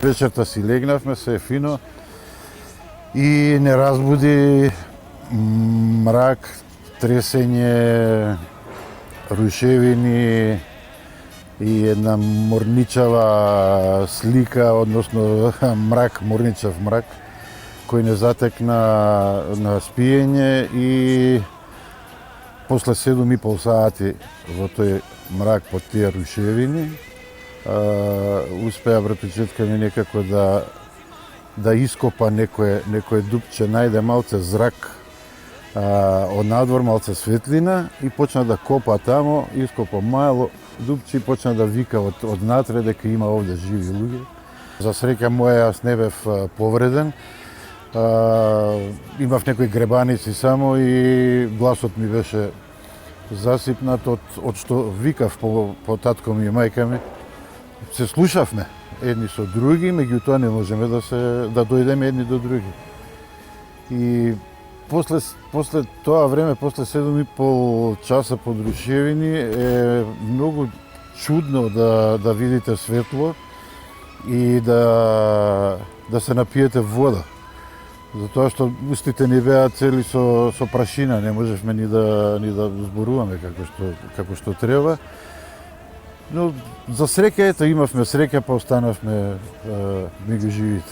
вечерта си легнавме, се е фино и не разбуди мрак, тресење, рушевини и една морничава слика, односно мрак, морничав мрак, кој не затекна на спиење и после 7,5 сати во тој мрак под тие рушевини успеа братучетка ми некако да ископа некое дупче, најде малце зрак од надвор, малце светлина и почна да копа тамо, ископа мало дупче и почна да вика од натре дека има овде живи луѓе. За среќа моја јас не бев повреден. Имав некои гребаници само и гласот ми беше засипнат од што викав по татко ми и мајка ми. Се слушавме едни со други, меѓутоа не можеме да дојдеме едни до други. И после тоа време, после 7,5 часа под рушевини е многу чудно да видите светло и да се напиете вода. Затоа што устите ни беа цели со прашина, не можевме ни да зборуваме како што треба. Но за среќа ето имавме среќа, па останавме меѓу живите.